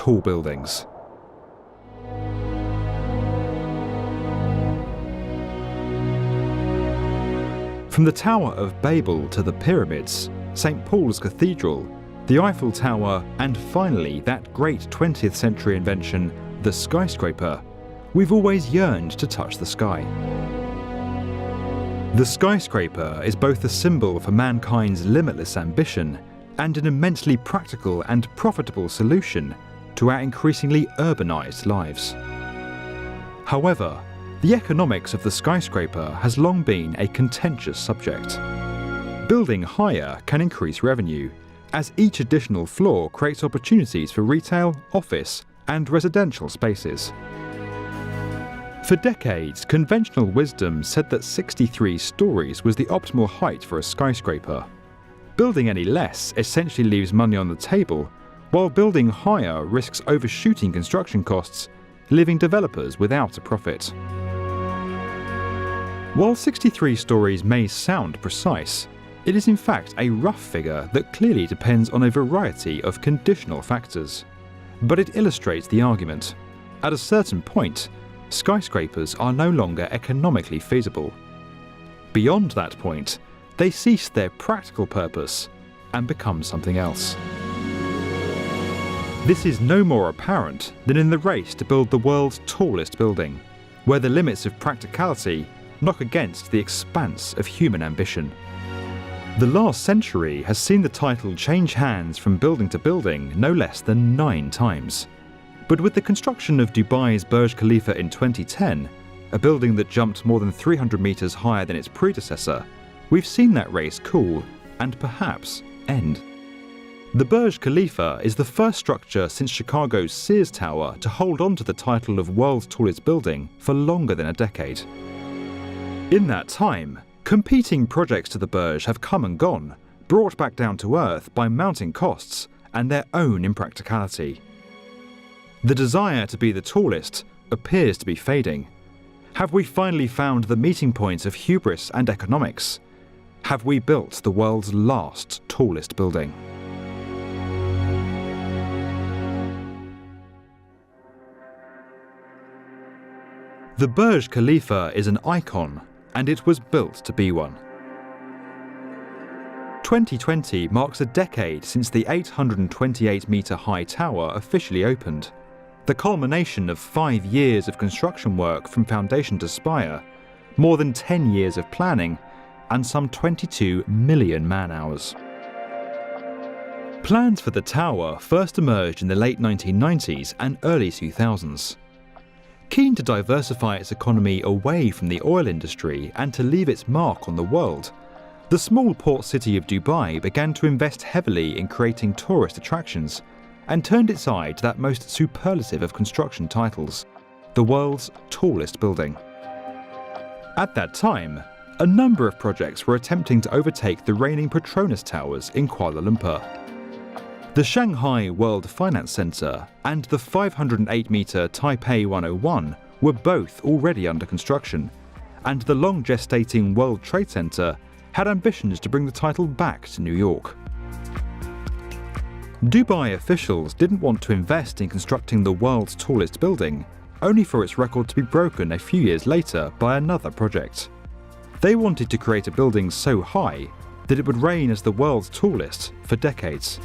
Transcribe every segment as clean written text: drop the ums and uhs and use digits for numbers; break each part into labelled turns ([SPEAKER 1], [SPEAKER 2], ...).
[SPEAKER 1] tall buildings. From the Tower of Babel to the pyramids, St. Paul's Cathedral, the Eiffel Tower, and finally that great 20th century invention, the skyscraper, we've always yearned to touch the sky. The skyscraper is both a symbol for mankind's limitless ambition and an immensely practical and profitable solution to our increasingly urbanized lives. However, the economics of the skyscraper has long been a contentious subject. Building higher can increase revenue, as each additional floor creates opportunities for retail, office, and residential spaces. For decades, conventional wisdom said that 63 stories was the optimal height for a skyscraper. Building any less essentially leaves money on the table, while building higher risks overshooting construction costs, leaving developers without a profit. While 63 stories may sound precise, it is in fact a rough figure that clearly depends on a variety of conditional factors. But it illustrates the argument. At a certain point, skyscrapers are no longer economically feasible. Beyond that point, they cease their practical purpose and become something else. This is no more apparent than in the race to build the world's tallest building, where the limits of practicality knock against the expanse of human ambition. The last century has seen the title change hands from building to building no less than 9 times. But with the construction of Dubai's Burj Khalifa in 2010, a building that jumped more than 300 metres higher than its predecessor, we've seen that race cool and perhaps end. The Burj Khalifa is the first structure since Chicago's Sears Tower to hold on to the title of world's tallest building for longer than a decade. In that time, competing projects to the Burj have come and gone, brought back down to earth by mounting costs and their own impracticality. The desire to be the tallest appears to be fading. Have we finally found the meeting point of hubris and economics? Have we built the world's last tallest building? The Burj Khalifa is an icon, and it was built to be one. 2020 marks a decade since the 828-metre high tower officially opened, the culmination of 5 years of construction work from foundation to spire, more than 10 years of planning, and some 22 million man-hours. Plans for the tower first emerged in the late 1990s and early 2000s. Keen to diversify its economy away from the oil industry and to leave its mark on the world, the small port city of Dubai began to invest heavily in creating tourist attractions and turned its eye to that most superlative of construction titles, the world's tallest building. At that time, a number of projects were attempting to overtake the reigning Petronas Towers in Kuala Lumpur. The Shanghai World Finance Center and the 508-metre Taipei 101 were both already under construction, and the long-gestating World Trade Center had ambitions to bring the title back to New York. Dubai officials didn't want to invest in constructing the world's tallest building, only for its record to be broken a few years later by another project. They wanted to create a building so high that it would reign as the world's tallest for decades.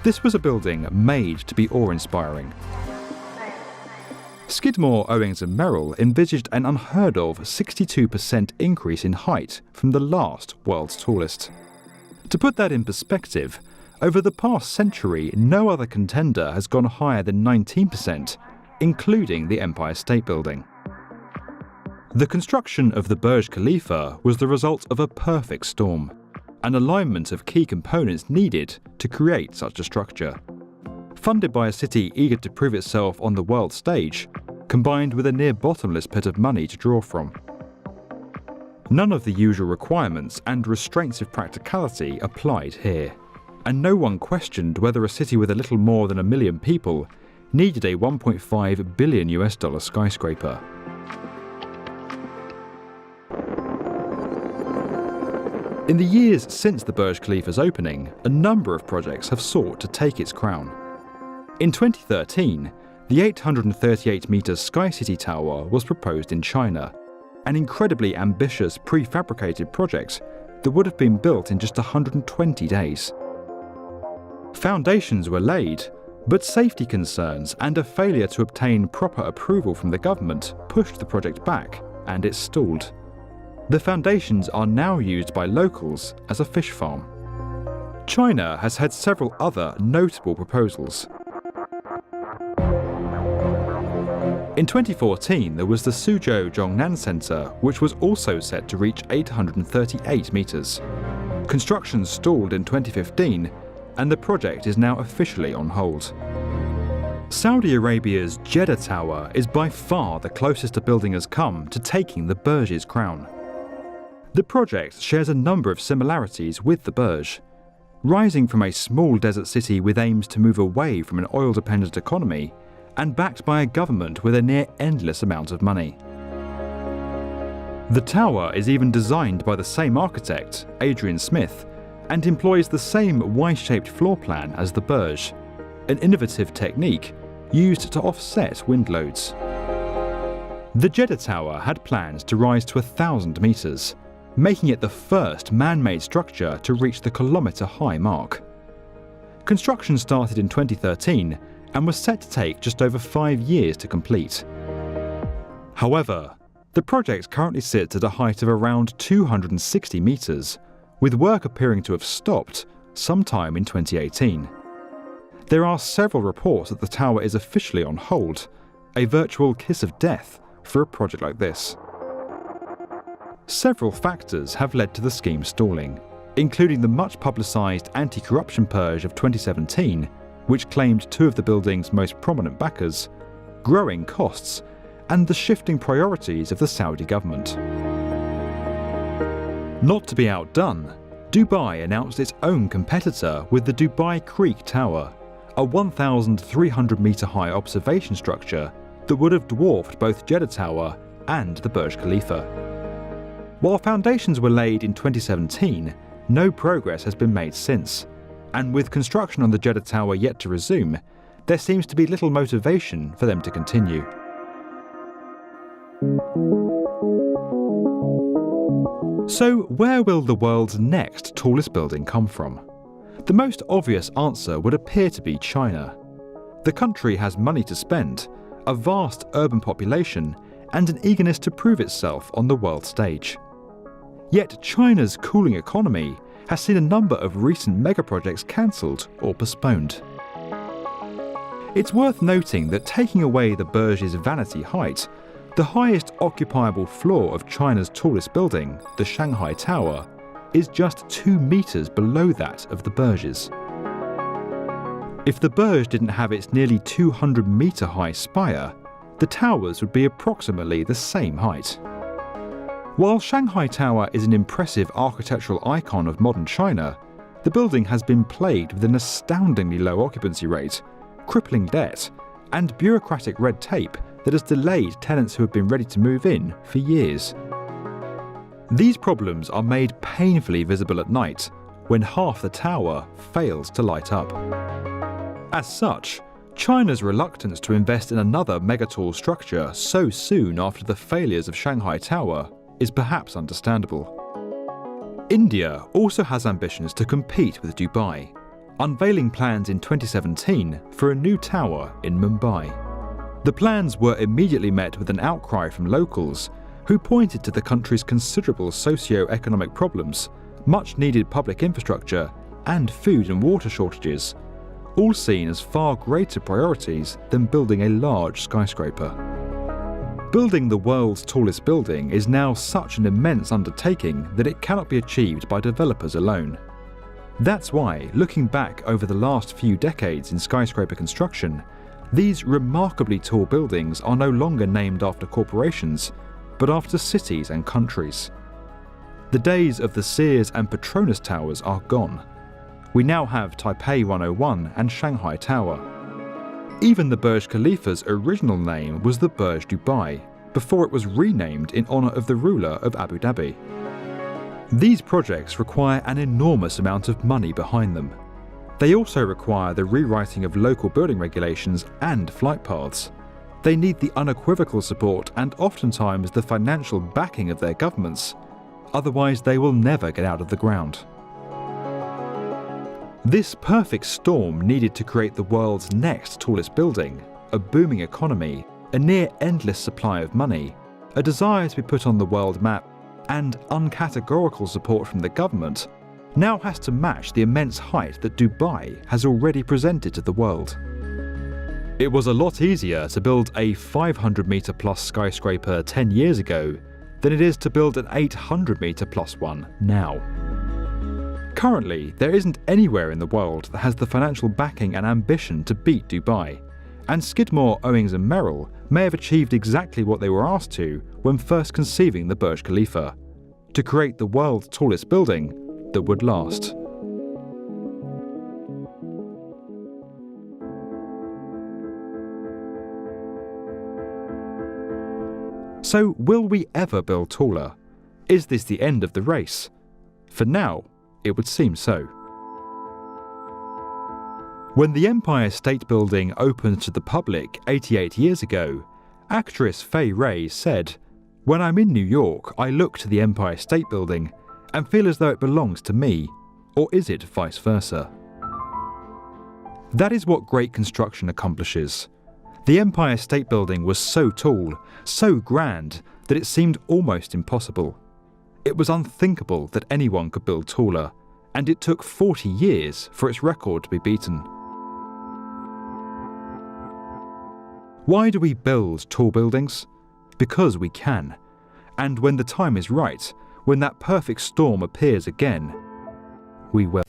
[SPEAKER 1] This was a building made to be awe-inspiring. Skidmore, Owings and Merrill envisaged an unheard of 62% increase in height from the last world's tallest. To put that in perspective, over the past century, no other contender has gone higher than 19%, including the Empire State Building. The construction of the Burj Khalifa was the result of a perfect storm, an alignment of key components needed to create such a structure. Funded by a city eager to prove itself on the world stage, combined with a near bottomless pit of money to draw from. None of the usual requirements and restraints of practicality applied here, and no one questioned whether a city with a little more than 1 million people needed a $1.5 billion skyscraper. In the years since the Burj Khalifa's opening, a number of projects have sought to take its crown. In 2013, the 838-metre Sky City Tower was proposed in China, an incredibly ambitious prefabricated project that would have been built in just 120 days. Foundations were laid, but safety concerns and a failure to obtain proper approval from the government pushed the project back, and it stalled. The foundations are now used by locals as a fish farm. China has had several other notable proposals. In 2014, there was the Suzhou Zhongnan Center, which was also set to reach 838 metres. Construction stalled in 2015, and the project is now officially on hold. Saudi Arabia's Jeddah Tower is by far the closest a building has come to taking the Burj's crown. The project shares a number of similarities with the Burj. Rising from a small desert city with aims to move away from an oil-dependent economy, and backed by a government with a near endless amount of money. The tower is even designed by the same architect, Adrian Smith, and employs the same Y-shaped floor plan as the Burj, an innovative technique used to offset wind loads. The Jeddah Tower had plans to rise to 1,000 metres, making it the first man-made structure to reach the kilometre-high mark. Construction started in 2013 and was set to take just over 5 years to complete. However, the project currently sits at a height of around 260 metres, with work appearing to have stopped sometime in 2018. There are several reports that the tower is officially on hold, a virtual kiss of death for a project like this. Several factors have led to the scheme stalling, including the much publicised anti-corruption purge of 2017, which claimed 2 of the building's most prominent backers, growing costs, and the shifting priorities of the Saudi government. Not to be outdone, Dubai announced its own competitor with the Dubai Creek Tower, a 1,300-metre high observation structure that would have dwarfed both Jeddah Tower and the Burj Khalifa. While foundations were laid in 2017, no progress has been made since, and with construction on the Jeddah Tower yet to resume, there seems to be little motivation for them to continue. So where will the world's next tallest building come from? The most obvious answer would appear to be China. The country has money to spend, a vast urban population, and an eagerness to prove itself on the world stage. Yet China's cooling economy has seen a number of recent megaprojects cancelled or postponed. It's worth noting that taking away the Burj's vanity height, the highest occupiable floor of China's tallest building, the Shanghai Tower, is just 2 metres below that of the Burj's. If the Burj didn't have its nearly 200-metre high spire, the towers would be approximately the same height. While Shanghai Tower is an impressive architectural icon of modern China, the building has been plagued with an astoundingly low occupancy rate, crippling debt, and bureaucratic red tape that has delayed tenants who have been ready to move in for years. These problems are made painfully visible at night, when half the tower fails to light up. As such, China's reluctance to invest in another megatall structure so soon after the failures of Shanghai Tower is perhaps understandable. India also has ambitions to compete with Dubai, unveiling plans in 2017 for a new tower in Mumbai. The plans were immediately met with an outcry from locals who pointed to the country's considerable socio-economic problems, much-needed public infrastructure, and food and water shortages, all seen as far greater priorities than building a large skyscraper. Building the world's tallest building is now such an immense undertaking that it cannot be achieved by developers alone. That's why, looking back over the last few decades in skyscraper construction, these remarkably tall buildings are no longer named after corporations, but after cities and countries. The days of the Sears and Petronas towers are gone. We now have Taipei 101 and Shanghai Tower. Even the Burj Khalifa's original name was the Burj Dubai, before it was renamed in honour of the ruler of Abu Dhabi. These projects require an enormous amount of money behind them. They also require the rewriting of local building regulations and flight paths. They need the unequivocal support and oftentimes the financial backing of their governments. Otherwise, they will never get out of the ground. This perfect storm needed to create the world's next tallest building, a booming economy, a near-endless supply of money, a desire to be put on the world map, and uncategorical support from the government, now has to match the immense height that Dubai has already presented to the world. It was a lot easier to build a 500-metre plus skyscraper 10 years ago than it is to build an 800-metre plus one now. Currently, there isn't anywhere in the world that has the financial backing and ambition to beat Dubai, and Skidmore, Owings and Merrill may have achieved exactly what they were asked to when first conceiving the Burj Khalifa, to create the world's tallest building that would last. So will we ever build taller? Is this the end of the race? For now, it would seem so. When the Empire State Building opened to the public 88 years ago, actress Fay Wray said, "When I'm in New York, I look to the Empire State Building and feel as though it belongs to me, or is it vice versa?" That is what great construction accomplishes. The Empire State Building was so tall, so grand, that it seemed almost impossible. It was unthinkable that anyone could build taller, and it took 40 years for its record to be beaten. Why do we build tall buildings? Because we can. And when the time is right, when that perfect storm appears again, we will.